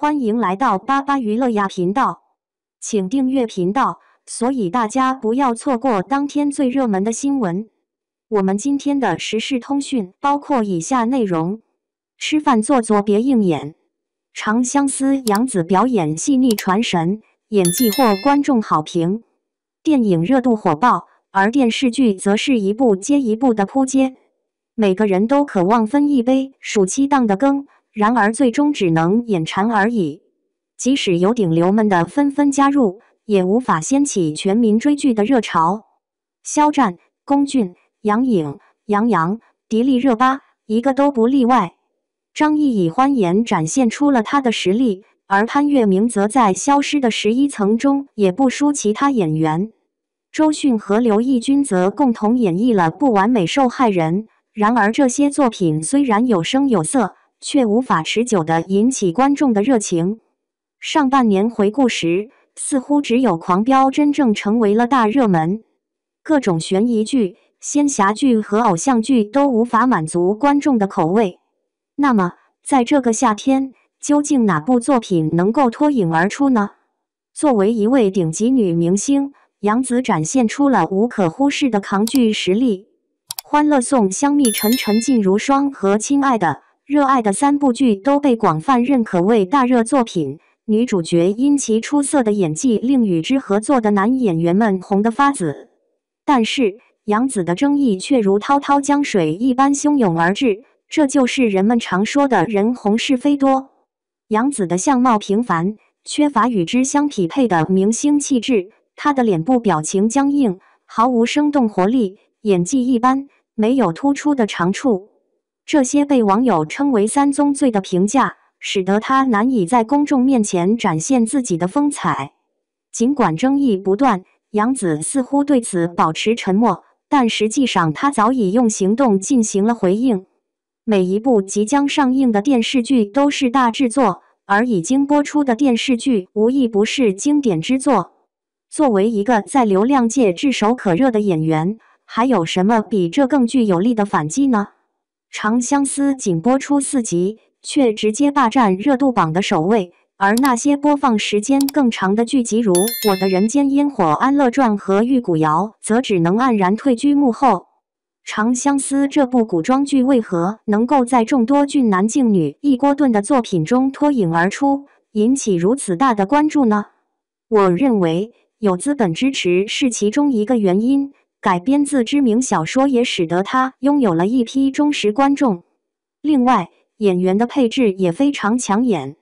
欢迎来到巴巴娱乐呀频道，请订阅频道，所以大家不要错过当天最热门的新闻。我们今天的时事通讯包括以下内容：吃饭做作别硬演，长相思杨紫表演细腻传神，演技获观众好评。电影热度火爆，而电视剧则是一部接一部的扑街。每个人都渴望分一杯暑期档的羹，然而最终只能眼馋而已。即使有顶流们的纷纷加入，也无法掀起全民追剧的热潮。肖战、龚俊、杨颖、杨洋、迪丽热巴，一个都不例外。张译以欢颜展现出了他的实力，而潘粤明则在《消失的11层》中也不输其他演员。周迅和刘奕君则共同演绎了不完美受害人。然而这些作品虽然有声有色，却无法持久地引起观众的热情。上半年回顾时，似乎只有《狂飙》真正成为了大热门。各种悬疑剧、仙侠剧和偶像剧都无法满足观众的口味。那么，在这个夏天，究竟哪部作品能够脱颖而出呢？作为一位顶级女明星，杨紫展现出了无可忽视的抗剧实力。《欢乐颂》、香蜜沉沉烬如霜和亲爱的、热爱的3部剧都被广泛认可为大热作品，女主角因其出色的演技令与之合作的男演员们红得发紫。但是，杨紫的争议却如滔滔江水一般汹涌而至，这就是人们常说的人红是非多。杨紫的相貌平凡，缺乏与之相匹配的明星气质，她的脸部表情僵硬，毫无生动活力，演技一般，没有突出的长处。这些被网友称为3宗罪的评价，使得她难以在公众面前展现自己的风采。尽管争议不断，杨紫似乎对此保持沉默，但实际上她早已用行动进行了回应。每一部即将上映的电视剧都是大制作，而已经播出的电视剧无一不是经典之作。作为一个在流量界炙手可热的演员，还有什么比这更具有力的反击呢？长相思仅播出4集，却直接霸占热度榜的首位，而那些播放时间更长的剧集如《我的人间烟火》、《安乐传》和《玉骨遥》，则只能黯然退居幕后。长相思这部古装剧为何能够在众多俊男劲女一锅炖的作品中脱颖而出，引起如此大的关注呢？我认为，有资本支持是其中一个原因。改编自知名小说也使得他拥有了一批忠实观众。另外，演员的配置也非常抢眼。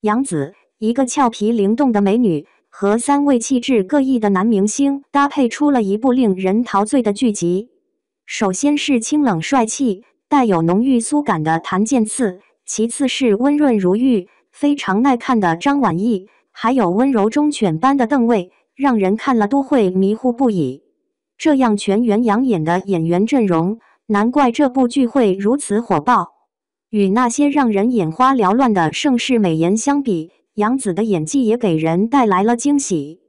杨紫，一个俏皮灵动的美女，和3位气质各异的男明星搭配出了一部令人陶醉的剧集。首先是清冷帅气、带有浓郁酥感的谭健次，其次是温润如玉、非常耐看的张晚意，还有温柔忠犬般的邓为，让人看了都会迷糊不已。这样全员养眼的演员阵容，难怪这部剧会如此火爆。与那些让人眼花缭乱的盛世美颜相比，杨紫的演技也给人带来了惊喜。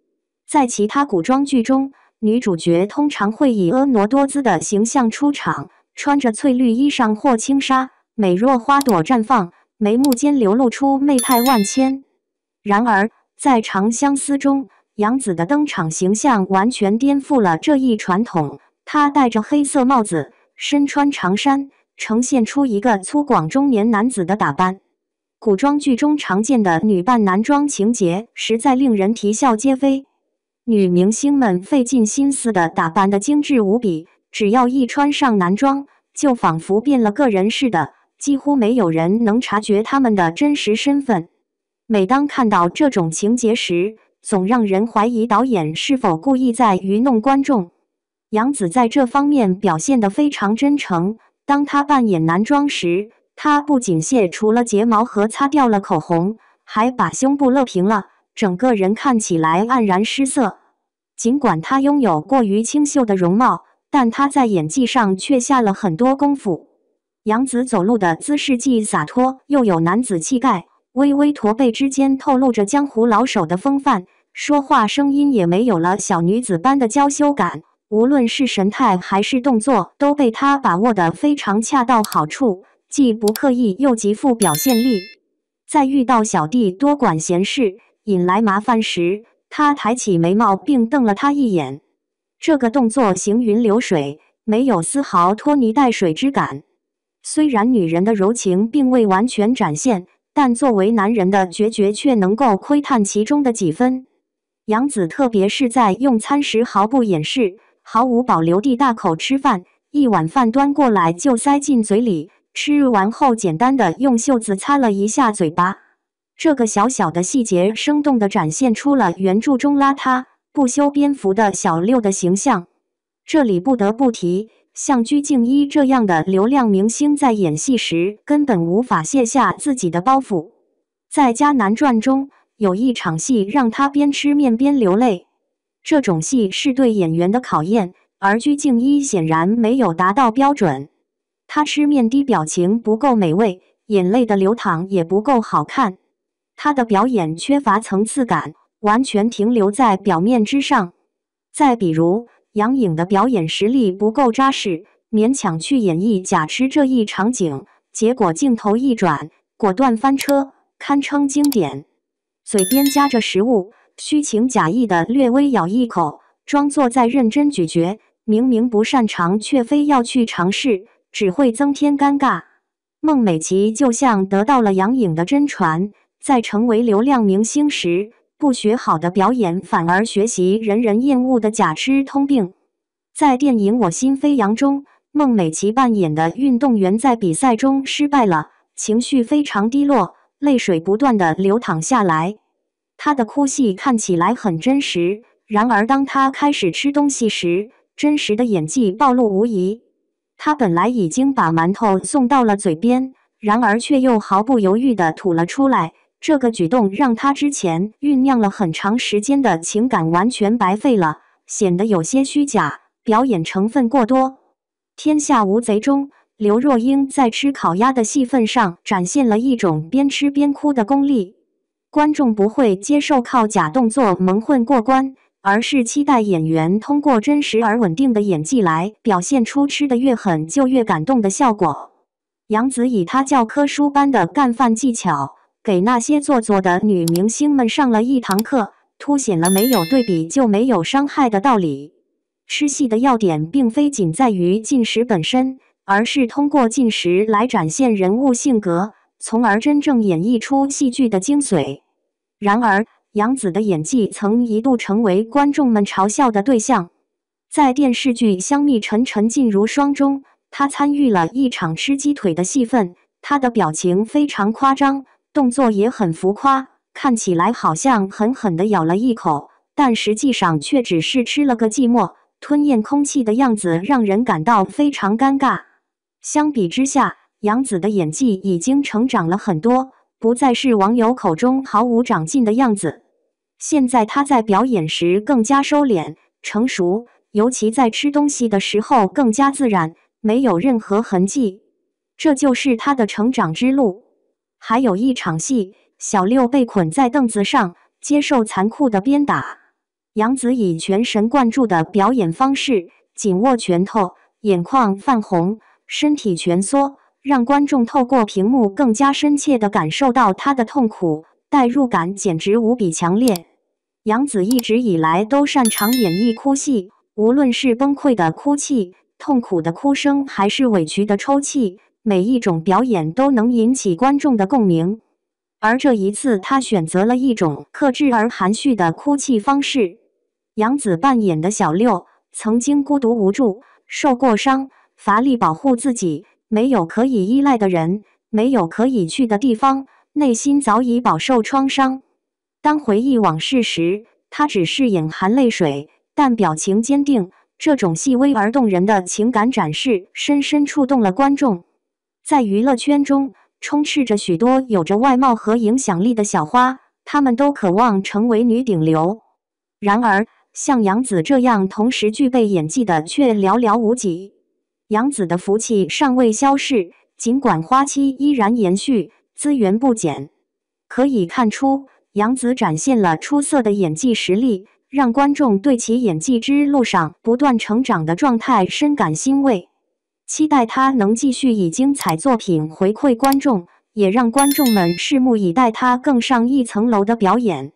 在其他古装剧中，女主角通常会以婀娜多姿的形象出场，穿着翠绿衣裳或轻纱，美若花朵绽放，眉目间流露出媚态万千。然而，在《长相思》中，杨紫的登场形象完全颠覆了这一传统。她戴着黑色帽子，身穿长衫，呈现出一个粗犷中年男子的打扮。古装剧中常见的女扮男装情节，实在令人啼笑皆非。女明星们费尽心思地打扮得精致无比，只要一穿上男装，就仿佛变了个人似的，几乎没有人能察觉她们的真实身份。每当看到这种情节时，总让人怀疑导演是否故意在愚弄观众。杨紫在这方面表现得非常真诚。当她扮演男装时，她不仅卸除了睫毛和擦掉了口红，还把胸部勒平了，整个人看起来黯然失色。尽管她拥有过于清秀的容貌，但她在演技上却下了很多功夫。杨紫走路的姿势既洒脱又有男子气概，微微驼背之间透露着江湖老手的风范，说话声音也没有了小女子般的娇羞感，无论是神态还是动作，都被她把握得非常恰到好处，既不刻意又极富表现力。在遇到小弟多管闲事，引来麻烦时，他抬起眉毛并瞪了他一眼。这个动作行云流水，没有丝毫拖泥带水之感。虽然女人的柔情并未完全展现，但作为男人的决绝却能够窥探其中的几分。杨子特别是在用餐时毫不掩饰、毫无保留地大口吃饭，一碗饭端过来就塞进嘴里，吃完后简单的用袖子擦了一下嘴巴。这个小小的细节生动地展现出了原著中邋遢、不修边幅的小六的形象。这里不得不提，像鞠婧祎这样的流量明星在演戏时根本无法卸下自己的包袱。在《迦南传》中，有一场戏让她边吃面边流泪。这种戏是对演员的考验，而鞠婧祎显然没有达到标准。她吃面的表情不够美味，眼泪的流淌也不够好看。她的表演缺乏层次感，完全停留在表面之上。再比如，杨颖的表演实力不够扎实，勉强去演绎假吃这一场景，结果镜头一转，果断翻车，堪称经典。嘴边夹着食物，虚情假意的略微咬一口，装作在认真咀嚼，明明不擅长却非要去尝试，只会增添尴尬。孟美岐就像得到了杨颖的真传，在成为流量明星时，不学好的表演反而学习人人厌恶的假吃通病。在电影《我心飞扬》中，孟美岐扮演的运动员在比赛中失败了，情绪非常低落，泪水不断地流淌下来。她的哭戏看起来很真实，然而当她开始吃东西时，真实的演技暴露无遗。她本来已经把馒头送到了嘴边，然而却又毫不犹豫地吐了出来。这个举动让她之前酝酿了很长时间的情感完全白费了，显得有些虚假，表演成分过多。天下无贼中，刘若英在吃烤鸭的戏份上展现了一种边吃边哭的功力。观众不会接受靠假动作蒙混过关，而是期待演员通过真实而稳定的演技来表现出吃得越狠就越感动的效果。杨紫以她教科书般的干饭技巧，给那些做作的女明星们上了一堂课，凸显了没有对比就没有伤害的道理。吃戏的要点并非仅在于进食本身，而是通过进食来展现人物性格，从而真正演绎出戏剧的精髓。然而，杨紫的演技曾一度成为观众们嘲笑的对象。在电视剧《香蜜沉沉烬如霜》中，她参与了一场吃鸡腿的戏份，她的表情非常夸张，动作也很浮夸，看起来好像狠狠地咬了一口，但实际上却只是吃了个寂寞，吞咽空气的样子让人感到非常尴尬。相比之下，杨紫的演技已经成长了很多，不再是网友口中毫无长进的样子。现在她在表演时更加收敛、成熟，尤其在吃东西的时候更加自然，没有任何痕迹。这就是她的成长之路。还有一场戏，小六被捆在凳子上，接受残酷的鞭打。杨紫以全神贯注的表演方式，紧握拳头，眼眶泛红，身体蜷缩，让观众透过屏幕更加深切地感受到她的痛苦，代入感简直无比强烈。杨紫一直以来都擅长演绎哭戏，无论是崩溃的哭泣、痛苦的哭声，还是委屈的抽泣，每一种表演都能引起观众的共鸣。而这一次，她选择了一种克制而含蓄的哭泣方式。杨紫扮演的小六，曾经孤独无助，受过伤，乏力保护自己，没有可以依赖的人，没有可以去的地方，内心早已饱受创伤。当回忆往事时，她只是眼含泪水，但表情坚定。这种细微而动人的情感展示，深深触动了观众。在娱乐圈中，充斥着许多有着外貌和影响力的小花，她们都渴望成为女顶流。然而，像杨紫这样同时具备演技的却寥寥无几。杨紫的福气尚未消逝，尽管花期依然延续，资源不减。可以看出，杨紫展现了出色的演技实力，让观众对其演技之路上不断成长的状态深感欣慰。期待她能继续以精彩作品回馈观众，也让观众们拭目以待他更上一层楼的表演。